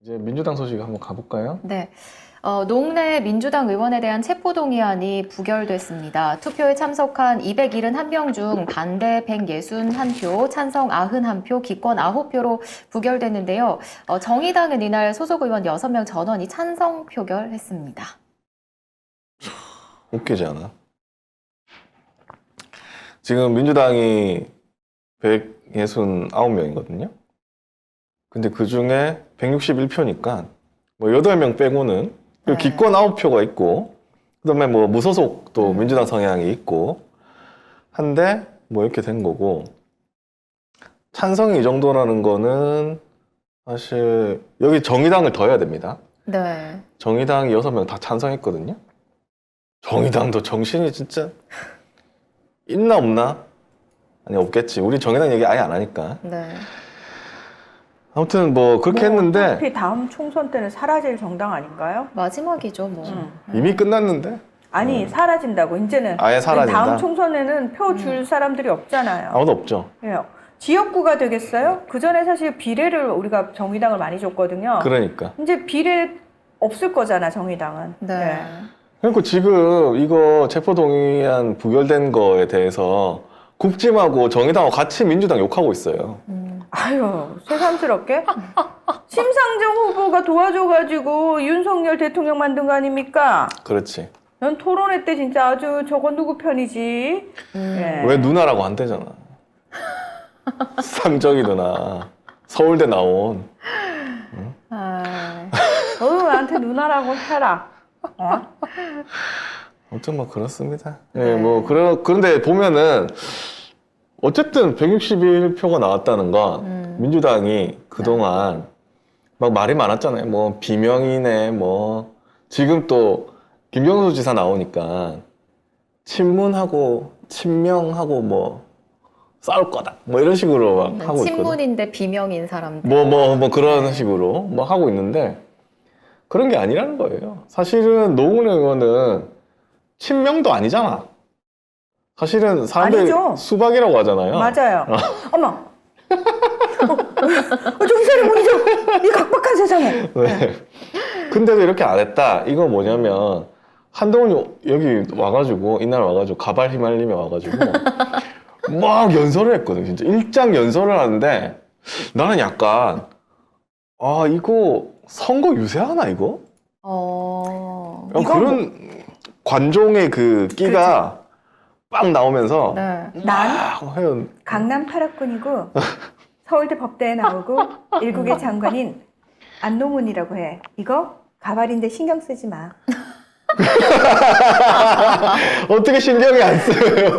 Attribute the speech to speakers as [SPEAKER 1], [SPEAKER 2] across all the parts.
[SPEAKER 1] 이제 민주당 소식 한번 가볼까요?
[SPEAKER 2] 네. 노웅래 민주당 의원에 대한 체포동의안이 부결됐습니다. 투표에 참석한 271명 중 반대 161표, 찬성 91표, 기권 9표로 부결됐는데요. 정의당은 이날 소속 의원 6명 전원이 찬성 표결했습니다.
[SPEAKER 1] 웃기지 않아? 지금 민주당이 169명이거든요. 근데 그 중에 161표니까 뭐 8명 빼고는 그리고
[SPEAKER 2] 네.
[SPEAKER 1] 기권 9표가 있고 그다음에 뭐 무소속도 민주당 성향이 있고 한데 뭐 이렇게 된 거고 찬성이 이 정도라는 거는 사실 여기 정의당을 더해야 됩니다.
[SPEAKER 2] 네.
[SPEAKER 1] 정의당이 6명 다 찬성했거든요. 정의당도 정신이 진짜 있나 없나? 아니 없겠지. 우리 정의당 얘기 아예 안 하니까.
[SPEAKER 2] 네.
[SPEAKER 1] 아무튼 뭐 그렇게 했는데
[SPEAKER 3] 어차피 다음 총선 때는 사라질 정당 아닌가요?
[SPEAKER 2] 마지막이죠, 뭐.
[SPEAKER 1] 이미 끝났는데
[SPEAKER 3] 아니 사라진다고 이제는
[SPEAKER 1] 아예 사라진다?
[SPEAKER 3] 다음 총선에는 표 줄 사람들이 없잖아요.
[SPEAKER 1] 아무도 없죠.
[SPEAKER 3] 예. 지역구가 되겠어요? 그 전에 사실 비례를 우리가 정의당을 많이 줬거든요.
[SPEAKER 1] 그러니까.
[SPEAKER 3] 이제 비례 없을 거잖아 정의당은.
[SPEAKER 2] 네.
[SPEAKER 1] 그리고 지금 이거 체포동의안 부결된 거에 대해서 국짐하고 정의당하고 같이 민주당 욕하고 있어요.
[SPEAKER 3] 아유 새삼스럽게 심상정 후보가 도와줘가지고 윤석열 대통령 만든 거 아닙니까?
[SPEAKER 1] 그렇지.
[SPEAKER 3] 넌 토론회 때 진짜 아주 저건 누구 편이지? 예.
[SPEAKER 1] 왜 누나라고 안 되잖아. 상정이 누나. 서울대 나온.
[SPEAKER 2] 아,
[SPEAKER 3] 너도 나한테 누나라고 해라. 어?
[SPEAKER 1] 아무튼 뭐 그렇습니다.
[SPEAKER 2] 네.
[SPEAKER 1] 예, 뭐 그런데 보면은 어쨌든 161표가 나왔다는 건 민주당이 그동안 막 말이 많았잖아요. 뭐 비명이네 뭐 지금 또 김경수 지사 나오니까 친문하고 친명하고 뭐 싸울 거다 뭐 이런 식으로 막 하고 있거든.
[SPEAKER 2] 친문인데 비명인 사람들.
[SPEAKER 1] 뭐 그런 식으로 뭐 하고 있는데 그런 게 아니라는 거예요. 사실은 노웅래 의원은 친명도 아니잖아. 사실은 사람들이
[SPEAKER 3] 아니죠.
[SPEAKER 1] 수박이라고 하잖아요.
[SPEAKER 3] 맞아요. 어머. 정신차려 문이죠. 이 각박한 세상에.
[SPEAKER 1] 네. 근데도 이렇게 안 했다. 이거 뭐냐면 한동훈이 여기 와가지고 이날 와가지고 가발 휘말리며 와가지고 막 연설을 했거든. 진짜 일장 연설을 하는데 나는 약간 아 이거 선거 유세하나 이거?
[SPEAKER 3] 이거
[SPEAKER 1] 그런 관종의 그 끼가 빡 나오면서
[SPEAKER 2] 네.
[SPEAKER 3] 난
[SPEAKER 1] 막 해요.
[SPEAKER 3] 강남 8학군이고 서울대 법대에 나오고 일국의 장관인 안노문이라고 해. 이거 가발인데 신경 쓰지 마.
[SPEAKER 1] 어떻게 신경이 안 쓰여요?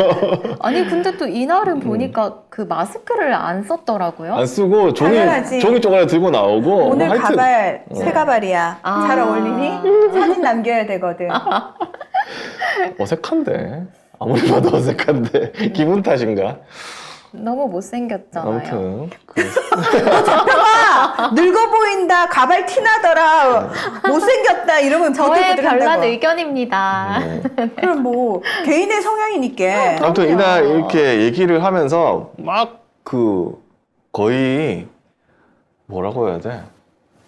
[SPEAKER 2] 아니 근데 또 이날은 보니까 그 마스크를 안 썼더라고요.
[SPEAKER 1] 안 쓰고
[SPEAKER 3] 당연하지.
[SPEAKER 1] 종이 쪼가리 들고 나오고
[SPEAKER 3] 오늘
[SPEAKER 1] 뭐 하여튼
[SPEAKER 3] 가발 새 가발이야.
[SPEAKER 2] 아.
[SPEAKER 3] 잘 어울리니? 사진 남겨야 되거든.
[SPEAKER 1] 어색한데 아무리 봐도 어색한데 기분 탓인가?
[SPEAKER 2] 너무 못생겼잖아요.
[SPEAKER 1] 아무튼
[SPEAKER 3] 아, 늙어 보인다. 가발 티나더라. 못생겼다. 이러면
[SPEAKER 2] 저의
[SPEAKER 3] 부들부들
[SPEAKER 2] 별난
[SPEAKER 3] 한다고.
[SPEAKER 2] 의견입니다.
[SPEAKER 3] 그럼 뭐 개인의 성향이니까.
[SPEAKER 1] 아무튼
[SPEAKER 2] 그럼요.
[SPEAKER 1] 이날 이렇게 얘기를 하면서 막 그 거의 뭐라고 해야 돼?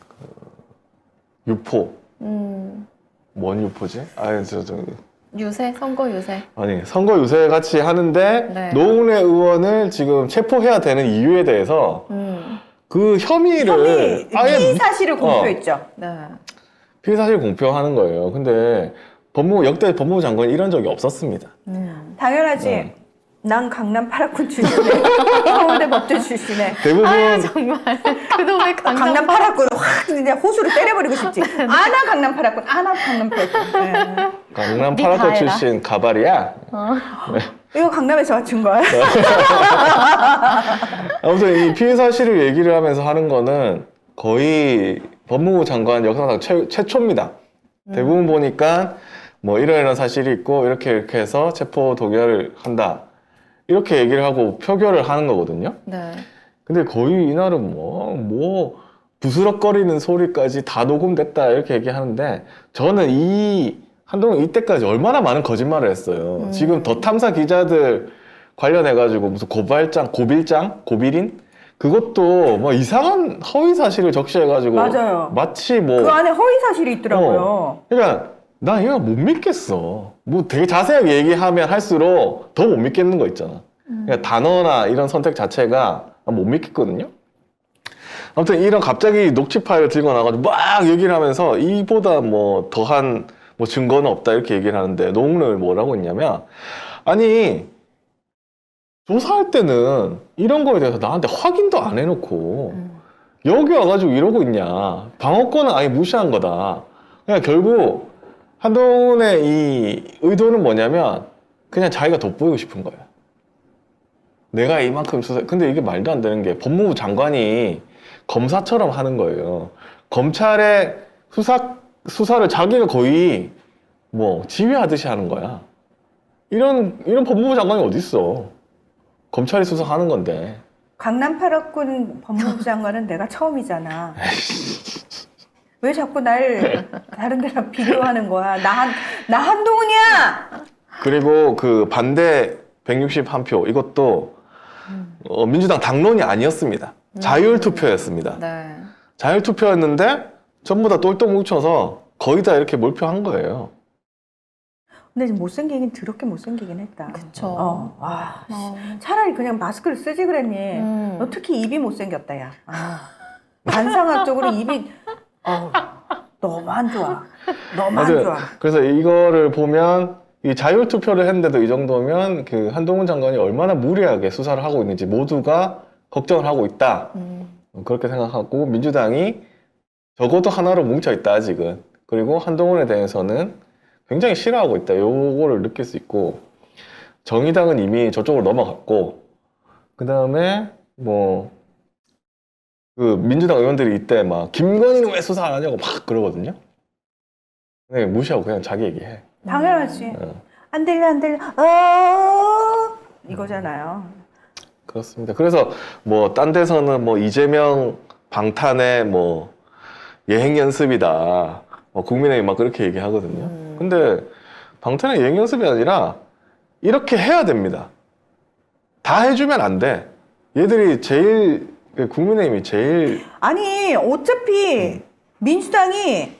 [SPEAKER 1] 그 유포 뭔 유포지? 아니 저
[SPEAKER 2] 유세, 선거 유세.
[SPEAKER 1] 아니 선거 유세 같이 하는데
[SPEAKER 2] 네.
[SPEAKER 1] 노웅래 의원을 지금 체포해야 되는 이유에 대해서 그 혐의를
[SPEAKER 3] 피의 사실을 공표했죠.
[SPEAKER 2] 네.
[SPEAKER 1] 피의 사실 공표하는 거예요. 근데 역대 법무부 장관이 이런 적이 없었습니다.
[SPEAKER 3] 당연하지. 난 강남 8학군 출신에 서울대 법대 출신에
[SPEAKER 1] 대부분
[SPEAKER 2] 정말 그놈의
[SPEAKER 3] 강남 8학군 확 그냥 호수로 때려버리고 싶지. 아나 강남 8학군. 아나 강남 8학군. 네.
[SPEAKER 1] 강남
[SPEAKER 2] 네
[SPEAKER 1] 파라코
[SPEAKER 2] 다 해라.
[SPEAKER 1] 출신 가발이야.
[SPEAKER 3] 이거 강남에서 맞춘 거야?
[SPEAKER 1] 아무튼 이 피의 사실을 얘기를 하면서 하는 거는 거의 법무부 장관 역사상 최초입니다. 대부분 보니까 뭐 이런 사실이 있고 이렇게 해서 체포 동의안을 한다. 이렇게 얘기를 하고 표결을 하는 거거든요.
[SPEAKER 2] 네.
[SPEAKER 1] 근데 거의 이날은 뭐 부스럭거리는 소리까지 다 녹음됐다 이렇게 얘기하는데 저는 한동훈 이때까지 얼마나 많은 거짓말을 했어요. 지금 더 탐사 기자들 관련해가지고 무슨 고빌장? 고빌인? 그것도 뭐 이상한 허위 사실을 적시해가지고
[SPEAKER 3] 맞아요.
[SPEAKER 1] 마치 뭐
[SPEAKER 3] 그 안에 허위 사실이 있더라고요.
[SPEAKER 1] 그러니까 나 이거 못 믿겠어. 뭐 되게 자세하게 얘기하면 할수록 더 못 믿겠는 거 있잖아. 그러니까 단어나 이런 선택 자체가 못 믿겠거든요. 아무튼 이런 갑자기 녹취 파일을 들고 나가지고 막 얘기를 하면서 이보다 뭐 더한 뭐 증거는 없다 이렇게 얘기를 하는데 노웅래 뭐라고 했냐면 아니 조사할 때는 이런 거에 대해서 나한테 확인도 안 해놓고 여기 와가지고 이러고 있냐. 방어권은 아예 무시한 거다. 그냥 결국 한동훈의 이 의도는 뭐냐면 그냥 자기가 돋보이고 싶은 거예요. 내가 이만큼 수사, 근데 이게 말도 안 되는 게 법무부 장관이 검사처럼 하는 거예요. 검찰의 수사를 자기가 거의 뭐 지휘하듯이 하는 거야. 이런 법무부 장관이 어딨어. 검찰이 수사하는 건데.
[SPEAKER 3] 강남 8억군 법무부 장관은 내가 처음이잖아. 왜 자꾸 날 다른 데랑 비교하는 거야? 나 한동훈이야!
[SPEAKER 1] 그리고 그 반대 161표 이것도 민주당 당론이 아니었습니다. 자율투표였습니다.
[SPEAKER 2] 네.
[SPEAKER 1] 자율투표였는데 전부 다 똘똘 뭉쳐서 거의 다 이렇게 몰표한 거예요.
[SPEAKER 3] 근데 지금 못생기긴 더럽게 못생기긴 했다.
[SPEAKER 2] 그쵸.
[SPEAKER 3] 와, 차라리 그냥 마스크를 쓰지 그랬니? 너 특히 입이 못생겼다, 야. 관상학적으로 입이 너무 안 좋아. 너무 안 좋아.
[SPEAKER 1] 그래서 이거를 보면 이 자율투표를 했는데도 이 정도면 그 한동훈 장관이 얼마나 무리하게 수사를 하고 있는지 모두가 걱정을 하고 있다. 그렇게 생각하고 민주당이 적어도 하나로 뭉쳐있다 아직은. 그리고 한동훈에 대해서는 굉장히 싫어하고 있다. 요거를 느낄 수 있고 정의당은 이미 저쪽으로 넘어갔고 그 다음에 뭐 그 민주당 의원들이 이때 막 김건희는 왜 수사 안 하냐고 막 그러거든요. 근데 무시하고 그냥 자기 얘기해.
[SPEAKER 3] 당연하지. 안 들려, 안 들려. 이거잖아요.
[SPEAKER 1] 그렇습니다. 그래서 뭐 딴 데서는 뭐 이재명 방탄의 뭐 예행 연습이다. 국민의힘 막 그렇게 얘기하거든요. 근데 방탄의 예행 연습이 아니라 이렇게 해야 됩니다. 다 해주면 안 돼. 얘들이 제일 국민의힘이 제일
[SPEAKER 3] 아니, 어차피 민주당이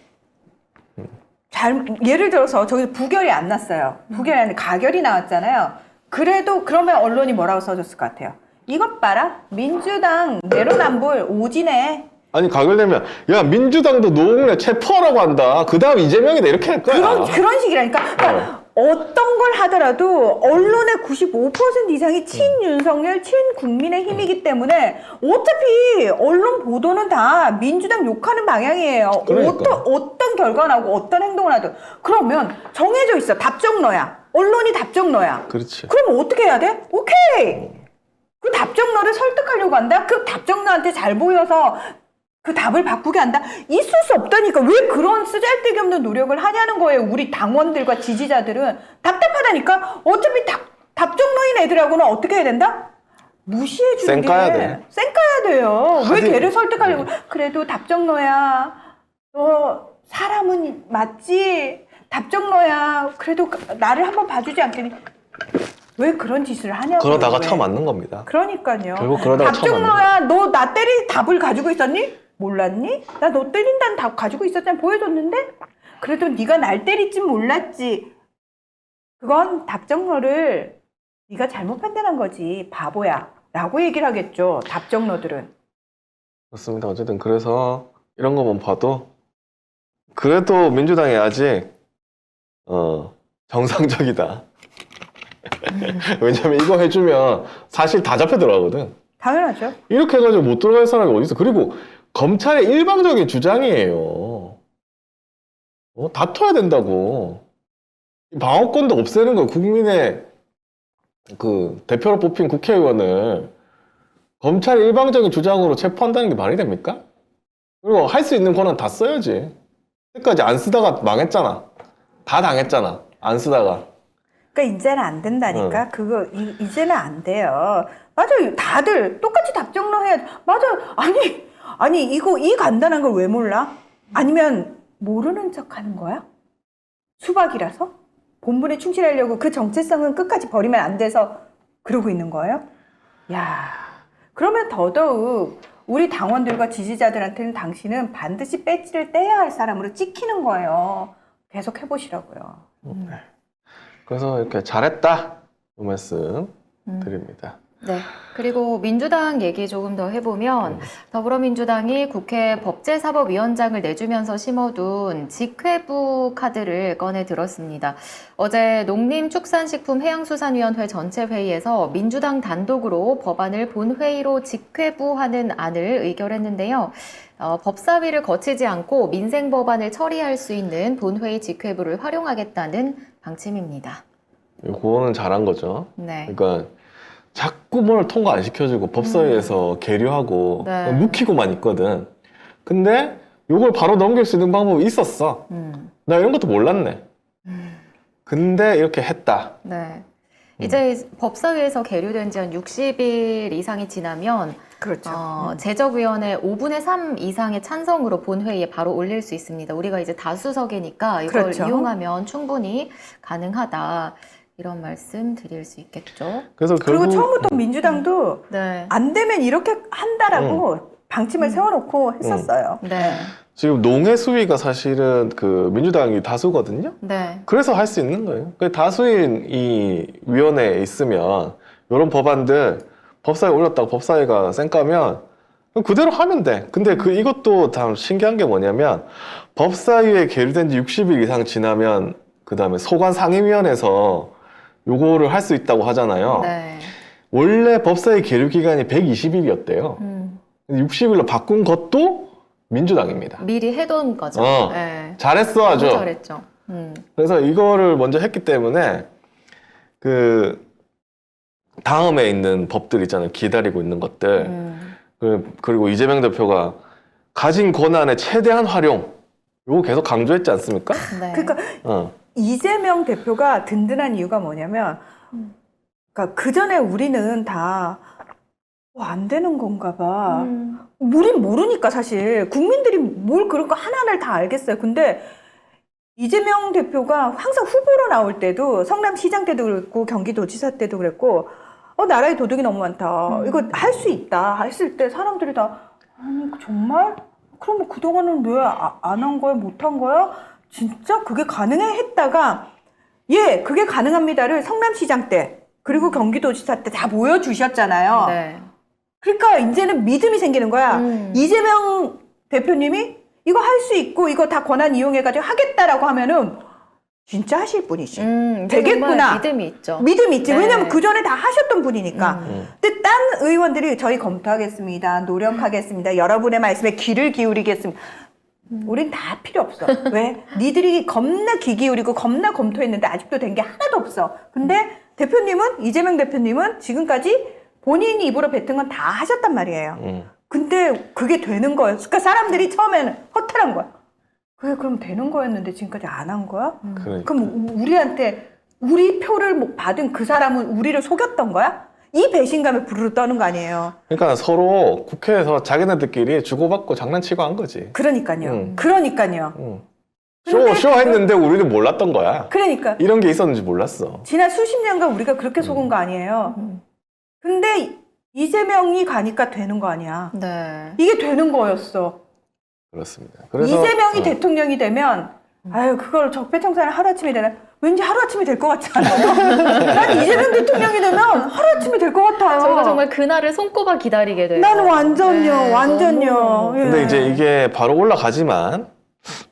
[SPEAKER 3] 예를 들어서 저기 부결이 안 났어요. 부결이 안 났는데 가결이 나왔잖아요. 그래도 그러면 언론이 뭐라고 써줬을 것 같아요? 이것 봐라. 민주당 내로남불 오지네.
[SPEAKER 1] 아니 가결되면 야 민주당도 노웅래 체포하라고 한다. 그 다음 이재명이다 이렇게 할 거야.
[SPEAKER 3] 그런 식이라니까. 그러니까 어떤 걸 하더라도 언론의 95% 이상이 친윤석열, 친국민의힘이기 때문에 어차피 언론 보도는 다 민주당 욕하는 방향이에요.
[SPEAKER 1] 그러니까.
[SPEAKER 3] 어떤 결과가 나오고 어떤 행동을 하든. 그러면 정해져 있어. 답정너야. 언론이 답정너야.
[SPEAKER 1] 그렇지.
[SPEAKER 3] 그럼 어떻게 해야 돼? 오케이. 그 답정너를 설득하려고 한다? 그 답정너한테 잘 보여서 그 답을 바꾸게 한다? 있을 수 없다니까. 왜 그런 쓰잘데기 없는 노력을 하냐는 거예요. 우리 당원들과 지지자들은. 답답하다니까. 어차피 답정너인 애들하고는 어떻게 해야 된다? 무시해 주는 게.
[SPEAKER 1] 쌩까야 돼.
[SPEAKER 3] 쌩까야 돼요. 왜
[SPEAKER 1] 하긴.
[SPEAKER 3] 걔를 설득하려고. 그래도 답정너야. 사람은 맞지. 답정너야. 그래도 나를 한번 봐주지 않겠니? 왜 그런 짓을 하냐고.
[SPEAKER 1] 그러다가
[SPEAKER 3] 왜.
[SPEAKER 1] 처음 맞는 겁니다.
[SPEAKER 3] 그러니까요.
[SPEAKER 1] 결국 그러다가 처음
[SPEAKER 3] 답정너야. 너 나 때릴 답을 가지고 있었니? 몰랐니? 나 너 때린다는 답 가지고 있었잖아. 보여줬는데? 그래도 네가 날 때릴 줄 몰랐지. 그건 답정너를 네가 잘못 판단한 거지. 바보야. 라고 얘기를 하겠죠. 답정너들은.
[SPEAKER 1] 그렇습니다. 어쨌든 그래서 이런 것만 봐도 그래도 민주당이 아직 정상적이다. 왜냐면 이거 해주면 사실 다 잡혀 들어가거든.
[SPEAKER 3] 당연하죠.
[SPEAKER 1] 이렇게 해가지고 못 들어갈 사람이 어디 있어. 그리고 검찰의 일방적인 주장이에요. 다퉈야 된다고. 방어권도 없애는 거예요. 국민의 그 대표로 뽑힌 국회의원을 검찰의 일방적인 주장으로 체포한다는 게 말이 됩니까? 그리고 할 수 있는 권한 다 써야지. 끝까지 안 쓰다가 망했잖아. 다 당했잖아. 안 쓰다가.
[SPEAKER 3] 그러니까 이제는 안 된다니까. 그거 이제는 안 돼요. 맞아요. 다들 똑같이 답정너 해야 돼. 맞아요. 아니 이거 이 간단한 걸 왜 몰라? 아니면 모르는 척 하는 거야? 수박이라서? 본분에 충실하려고 그 정체성은 끝까지 버리면 안 돼서 그러고 있는 거예요? 야, 그러면 더더욱 우리 당원들과 지지자들한테는 당신은 반드시 배지를 떼야 할 사람으로 찍히는 거예요. 계속 해보시라고요.
[SPEAKER 1] 네. 그래서 이렇게 잘했다 이 말씀 드립니다.
[SPEAKER 2] 네. 그리고 민주당 얘기 조금 더 해보면 더불어민주당이 국회 법제사법위원장을 내주면서 심어둔 직회부 카드를 꺼내 들었습니다. 어제 농림축산식품해양수산위원회 전체 회의에서 민주당 단독으로 법안을 본회의로 직회부하는 안을 의결했는데요. 법사위를 거치지 않고 민생 법안을 처리할 수 있는 본회의 직회부를 활용하겠다는 방침입니다.
[SPEAKER 1] 그거는 잘한 거죠.
[SPEAKER 2] 네.
[SPEAKER 1] 그러니까 자꾸 뭘 통과 안 시켜주고 법사위에서 계류하고
[SPEAKER 2] 네.
[SPEAKER 1] 묵히고만 있거든. 근데 이걸 바로 넘길 수 있는 방법이 있었어. 나 이런 것도 몰랐네. 근데 이렇게 했다.
[SPEAKER 2] 네. 이제 법사위에서 계류된 지 한 60일 이상이 지나면
[SPEAKER 3] 그렇죠.
[SPEAKER 2] 제적위원회 5분의 3 이상의 찬성으로 본회의에 바로 올릴 수 있습니다. 우리가 이제 다수석이니까 이걸
[SPEAKER 3] 그렇죠.
[SPEAKER 2] 이용하면 충분히 가능하다. 이런 말씀 드릴 수 있겠죠.
[SPEAKER 1] 그래서
[SPEAKER 3] 그리고
[SPEAKER 1] 결국
[SPEAKER 3] 처음부터 민주당도
[SPEAKER 2] 네.
[SPEAKER 3] 안 되면 이렇게 한다라고 방침을 세워놓고 했었어요.
[SPEAKER 2] 네.
[SPEAKER 1] 지금 농해 수위가 사실은 그 민주당이 다수거든요.
[SPEAKER 2] 네.
[SPEAKER 1] 그래서 할 수 있는 거예요. 그 다수인 이 위원회에 있으면 이런 법안들 법사위에 올렸다고 법사위가 쌩까면 그대로 하면 돼. 근데 이것도 참 신기한 게 뭐냐면 법사위에 계류된 지 60일 이상 지나면 그 다음에 소관 상임위원회에서 요거를 할 수 있다고 하잖아요.
[SPEAKER 2] 네.
[SPEAKER 1] 원래 법사위 계류 기간이 120일이었대요. 60일로 바꾼 것도 민주당입니다.
[SPEAKER 2] 미리 해둔 거죠.
[SPEAKER 1] 어.
[SPEAKER 2] 네.
[SPEAKER 1] 잘했어 아주.
[SPEAKER 2] 너무 잘했죠.
[SPEAKER 1] 그래서 이거를 먼저 했기 때문에 그 다음에 있는 법들 있잖아요. 기다리고 있는 것들. 그리고 이재명 대표가 가진 권한의 최대한 활용. 요거 계속 강조했지 않습니까?
[SPEAKER 2] 네.
[SPEAKER 3] 그러니까 이재명 대표가 든든한 이유가 뭐냐면, 그러니까 그 전에 우리는 다 안 되는 건가 봐. 우린 모르니까 사실 국민들이 뭘 그런 거 하나를 다 알겠어요. 근데 이재명 대표가 항상 후보로 나올 때도 성남시장 때도 그랬고 경기도지사 때도 그랬고 나라에 도둑이 너무 많다. 이거 할 수 있다. 했을 때 사람들이 다 아니 정말? 그럼 그동안은 왜 안 한 거야? 못 한 거야? 진짜 그게 가능해? 했다가 예, 그게 가능합니다를 성남시장 때 그리고 경기도지사 때 다 보여주셨잖아요.
[SPEAKER 2] 네.
[SPEAKER 3] 그러니까 이제는 믿음이 생기는 거야. 이재명 대표님이 이거 할 수 있고 이거 다 권한 이용해가지고 하겠다라고 하면은 진짜 하실 분이시. 되겠구나.
[SPEAKER 2] 믿음이 있죠.
[SPEAKER 3] 믿음이 있지.
[SPEAKER 2] 네.
[SPEAKER 3] 왜냐면 그 전에 다 하셨던 분이니까. 근데 딴 의원들이 저희 검토하겠습니다. 노력하겠습니다. 여러분의 말씀에 귀를 기울이겠습니다. 우린 다 필요 없어. 왜? 니들이 겁나 귀 기울이고 겁나 검토했는데 아직도 된 게 하나도 없어. 근데 대표님은, 이재명 대표님은 지금까지 본인이 입으로 뱉은 건 다 하셨단 말이에요. 근데 그게 되는 거예요. 그러니까 사람들이 처음에는 허탈한 거야. 그게 그럼 되는 거였는데 지금까지 안 한 거야?
[SPEAKER 1] 그러니까.
[SPEAKER 3] 그럼 우리한테 우리 표를 받은 그 사람은 우리를 속였던 거야? 이 배신감에 부르르 떠는 거 아니에요.
[SPEAKER 1] 그러니까 서로 국회에서 자기네들끼리 주고받고 장난치고 한 거지.
[SPEAKER 3] 그러니까요. 그러니까요. 근데
[SPEAKER 1] 쇼 했는데 우리는 몰랐던 거야.
[SPEAKER 3] 그러니까
[SPEAKER 1] 이런 게 있었는지 몰랐어.
[SPEAKER 3] 지난 수십 년간 우리가 그렇게 속은 거 아니에요. 근데 이재명이 가니까 되는 거 아니야.
[SPEAKER 2] 네.
[SPEAKER 3] 이게 되는 거였어.
[SPEAKER 1] 그렇습니다. 그래서
[SPEAKER 3] 이재명이 대통령이 되면 아유 그걸 적폐청산을 하루아침에 되나 왠지 하루아침에 될 것 같지 않아요? 난 이재명 대통령이 되면 하루아침에 될 것 같아요.
[SPEAKER 2] 저희가 정말 그날을 손꼽아 기다리게 돼요.
[SPEAKER 3] 난 완전요.
[SPEAKER 2] 네,
[SPEAKER 3] 완전요.
[SPEAKER 2] 너무.
[SPEAKER 3] 예.
[SPEAKER 1] 근데 이제 이게 바로 올라가지만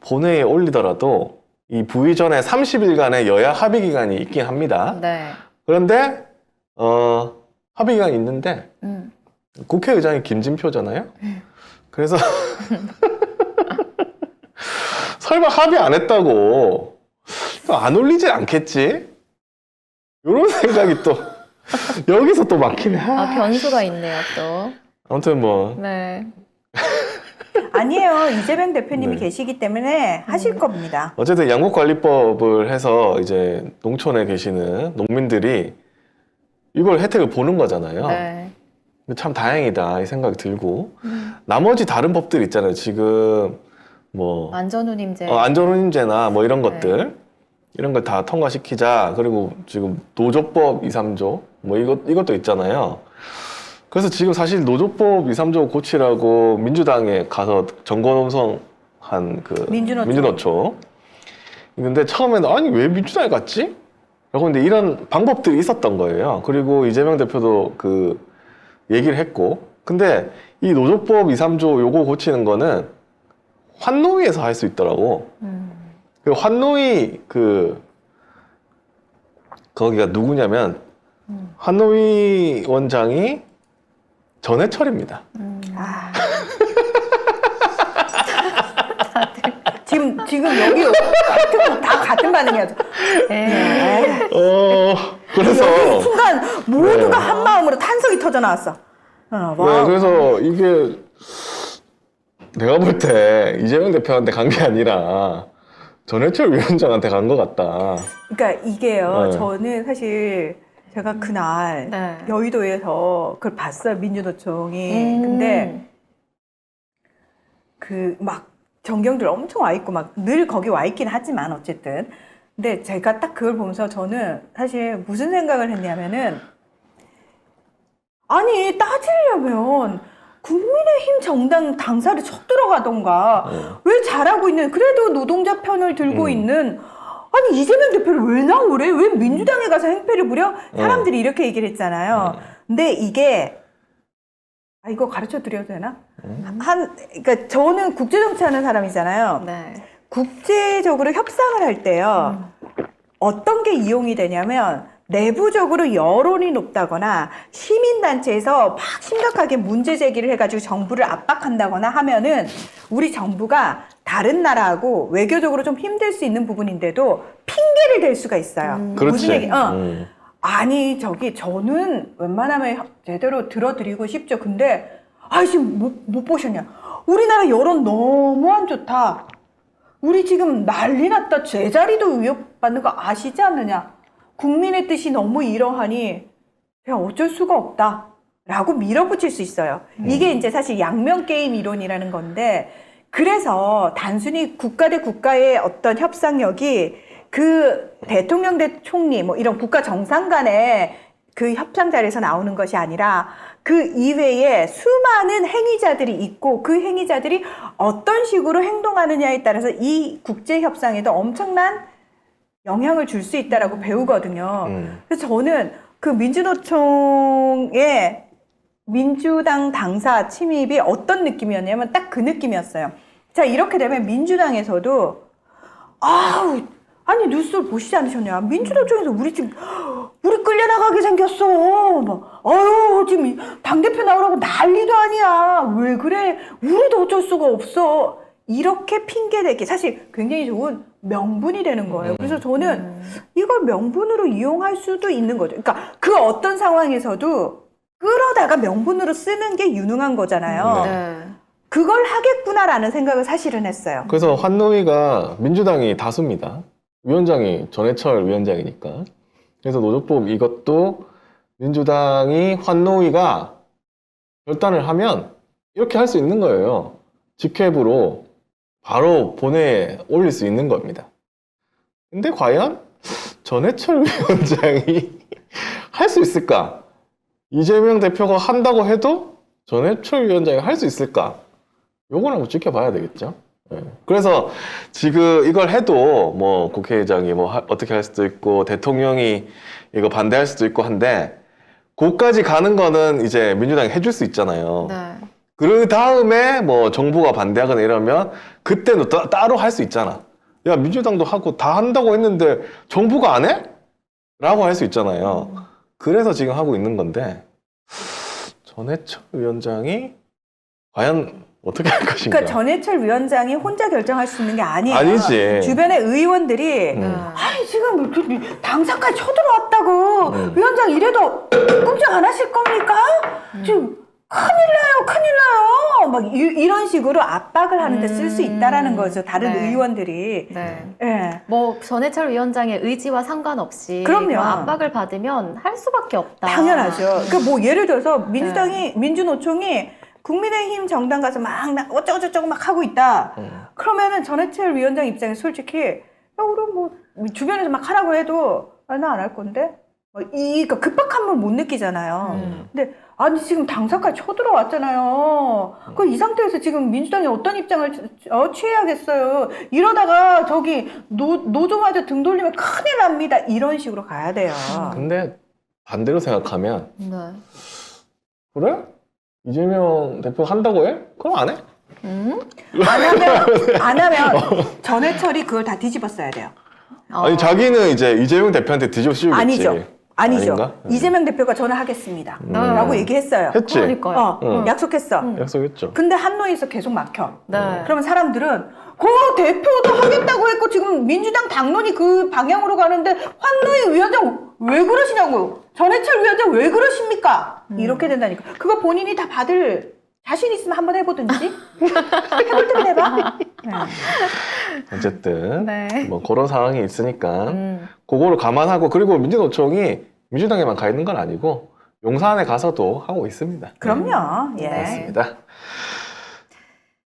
[SPEAKER 1] 본회의에 올리더라도 이 부의 전에 30일간의 여야 합의 기간이 있긴 합니다.
[SPEAKER 2] 네.
[SPEAKER 1] 그런데 합의 기간이 있는데
[SPEAKER 2] 음.
[SPEAKER 1] 국회의장이 김진표잖아요. 그래서 설마 합의 안 했다고 안 올리지 않겠지? 이런 생각이 또 여기서 또 막히네.
[SPEAKER 2] 변수가 있네요, 또.
[SPEAKER 1] 아무튼 뭐
[SPEAKER 2] 네.
[SPEAKER 3] 아니에요. 이재명 대표님이
[SPEAKER 1] 네.
[SPEAKER 3] 계시기 때문에 하실 겁니다.
[SPEAKER 1] 어쨌든 양국관리법을 해서 이제 농촌에 계시는 농민들이 이걸 혜택을 보는 거잖아요.
[SPEAKER 2] 네.
[SPEAKER 1] 참 다행이다 이 생각이 들고 나머지 다른 법들 있잖아요. 지금 뭐
[SPEAKER 2] 안전운임제.
[SPEAKER 1] 안전운임제나 뭐 이런 것들 이런 걸 다 통과시키자. 그리고 지금 노조법 2, 3조 뭐 이것도 있잖아요. 그래서 지금 사실 노조법 2, 3조 고치라고 민주당에 가서 정권혼성한 그 민주노총 있는데 처음에는 아니 왜 민주당에 갔지? 라고 근데 이런 방법들이 있었던 거예요. 그리고 이재명 대표도 그 얘기를 했고 근데 이 노조법 2, 3조 요거 고치는 거는 환노위에서 할 수 있더라고. 그 환노위 거기가 누구냐면 환노위 원장이 전해철입니다.
[SPEAKER 3] 아. 지금 여기 다 같은 반응이야.
[SPEAKER 2] 네.
[SPEAKER 1] 그래서
[SPEAKER 3] 여기 순간 모두가
[SPEAKER 1] 네.
[SPEAKER 3] 한 마음으로 탄성이 터져 나왔어. 와.
[SPEAKER 1] 네, 그래서 이게 내가 볼 때 이재명 대표한테 간 게 아니라 전해철 위원장한테 간 것 같다.
[SPEAKER 3] 그러니까 이게요.
[SPEAKER 1] 네.
[SPEAKER 3] 저는 사실 제가 그날
[SPEAKER 2] 네.
[SPEAKER 3] 여의도에서 그걸 봤어요. 민주노총이. 근데 그 막 전경들 엄청 와 있고 막 늘 거기 와 있긴 하지만 어쨌든. 근데 제가 딱 그걸 보면서 저는 사실 무슨 생각을 했냐면은 아니 따지려면 국민의힘 정당 당사를 쳐들어가던가 왜 잘하고 있는 그래도 노동자 편을 들고 있는 아니 이재명 대표를 왜 나오래? 왜 민주당에 가서 행패를 부려? 사람들이 이렇게 얘기를 했잖아요. 근데 이게 이거 가르쳐 드려도 되나? 그러니까 저는 국제정치 하는 사람이잖아요.
[SPEAKER 2] 네.
[SPEAKER 3] 국제적으로 협상을 할 때요. 어떤 게 이용이 되냐면 내부적으로 여론이 높다거나 시민단체에서 막 심각하게 문제 제기를 해가지고 정부를 압박한다거나 하면은 우리 정부가 다른 나라하고 외교적으로 좀 힘들 수 있는 부분인데도 핑계를 댈 수가 있어요.
[SPEAKER 1] 그렇지.
[SPEAKER 3] 무슨 얘기? 아니 저는 웬만하면 제대로 들어드리고 싶죠. 근데 지금 못 보셨냐? 우리나라 여론 너무 안 좋다. 우리 지금 난리 났다. 제자리도 위협받는 거 아시지 않느냐? 국민의 뜻이 너무 이러하니 그냥 어쩔 수가 없다. 라고 밀어붙일 수 있어요. 이게 이제 사실 양면 게임 이론이라는 건데 그래서 단순히 국가 대 국가의 어떤 협상력이 그 대통령 대 총리 뭐 이런 국가 정상 간의 그 협상 자리에서 나오는 것이 아니라 그 이외에 수많은 행위자들이 있고 그 행위자들이 어떤 식으로 행동하느냐에 따라서 이 국제 협상에도 엄청난 영향을 줄 수 있다라고 배우거든요. 그래서 저는 그 민주노총의 민주당 당사 침입이 어떤 느낌이었냐면 딱 그 느낌이었어요. 자, 이렇게 되면 민주당에서도 아니 뉴스를 보시지 않으셨냐? 민주노총에서 우리 끌려나가게 생겼어. 막 지금 당대표 나오라고 난리도 아니야. 왜 그래? 우리도 어쩔 수가 없어. 이렇게 핑계대기 사실 굉장히 좋은 명분이 되는 거예요. 그래서 저는 이걸 명분으로 이용할 수도 있는 거죠. 그러니까 그 어떤 상황에서도 끌어다가 명분으로 쓰는 게 유능한 거잖아요.
[SPEAKER 2] 네.
[SPEAKER 3] 그걸 하겠구나라는 생각을 사실은 했어요.
[SPEAKER 1] 그래서 환노위가 민주당이 다수입니다. 위원장이 전해철 위원장이니까. 그래서 노조법 이것도 민주당이 환노위가 결단을 하면 이렇게 할 수 있는 거예요. 직회부로 바로 본회의에 올릴 수 있는 겁니다. 근데 과연 전해철 위원장이 할 수 있을까? 이재명 대표가 한다고 해도 전해철 위원장이 할 수 있을까? 요건 한번 지켜봐야 되겠죠. 네. 그래서 지금 이걸 해도 뭐 국회의장이 뭐 어떻게 할 수도 있고 대통령이 이거 반대할 수도 있고 한데 그까지 가는 거는 이제 민주당이 해줄 수 있잖아요.
[SPEAKER 2] 네.
[SPEAKER 1] 그 다음에 뭐 정부가 반대하거나 이러면 그때는 따로 할 수 있잖아. 야, 민주당도 하고 다 한다고 했는데 정부가 안 해? 라고 할 수 있잖아요. 그래서 지금 하고 있는 건데 전해철 위원장이 과연 어떻게 할 것인가?
[SPEAKER 3] 그러니까 전해철 위원장이 혼자 결정할 수 있는 게 아니에요.
[SPEAKER 1] 아니지.
[SPEAKER 3] 주변의 의원들이 아니 지금 당사까지 쳐들어왔다고 위원장 이래도 꼼짝 안 하실 겁니까? 지금 큰일 나요. 막 이런 식으로 압박을 하는데 쓸 수 있다라는 거죠. 다른
[SPEAKER 2] 네.
[SPEAKER 3] 의원들이.
[SPEAKER 2] 네.
[SPEAKER 3] 예.
[SPEAKER 2] 뭐 전해철 위원장의 의지와 상관없이
[SPEAKER 3] 그럼요.
[SPEAKER 2] 그런 압박을 받으면 할 수밖에 없다.
[SPEAKER 3] 당연하죠. 그러니까 뭐 예를 들어서 민주노총이 국민의힘 정당 가서 막 어쩌고저쩌고 막 하고 있다. 그러면은 전해철 위원장 입장에 솔직히 야, 우리 뭐 주변에서 막 하라고 해도 나 안 할 건데. 그러니까 급박함을 못 느끼잖아요. 근데 아니 지금 당사까지 쳐들어왔잖아요. 그 이 상태에서 지금 민주당이 어떤 입장을 취해야겠어요. 이러다가 저기 노조마저 등 돌리면 큰일 납니다. 이런 식으로 가야 돼요.
[SPEAKER 1] 근데 반대로 생각하면
[SPEAKER 2] 네.
[SPEAKER 1] 그래? 이재명 대표 한다고 해? 그럼 안 해?
[SPEAKER 3] 안 하면 전해철이 그걸 다 뒤집어 써야 돼요.
[SPEAKER 1] 아니 자기는 이제 이재명 대표한테 뒤집어 씌우겠지.
[SPEAKER 3] 아니죠. 아니죠.
[SPEAKER 1] 아닌가?
[SPEAKER 3] 이재명 대표가 전화하겠습니다. 라고 얘기했어요.
[SPEAKER 1] 했지.
[SPEAKER 2] 그러니까요.
[SPEAKER 3] 약속했어.
[SPEAKER 1] 약속했죠.
[SPEAKER 3] 근데 한노에서 계속 막혀.
[SPEAKER 2] 네.
[SPEAKER 3] 그러면 사람들은 대표도 하겠다고 했고 지금 민주당 당론이 그 방향으로 가는데 황노희 위원장 왜 그러시냐고요. 전해철 위원장 왜 그러십니까? 이렇게 된다니까. 그거 본인이 다 받을 자신 있으면 한번 해보든지. 해볼 때는 해봐. 네.
[SPEAKER 1] 어쨌든
[SPEAKER 2] 네.
[SPEAKER 1] 뭐 그런 상황이 있으니까 그거를 감안하고 그리고 민주노총이 민주당에만 가 있는 건 아니고 용산에 가서도 하고 있습니다.
[SPEAKER 3] 그럼요. 예.
[SPEAKER 1] 그렇습니다.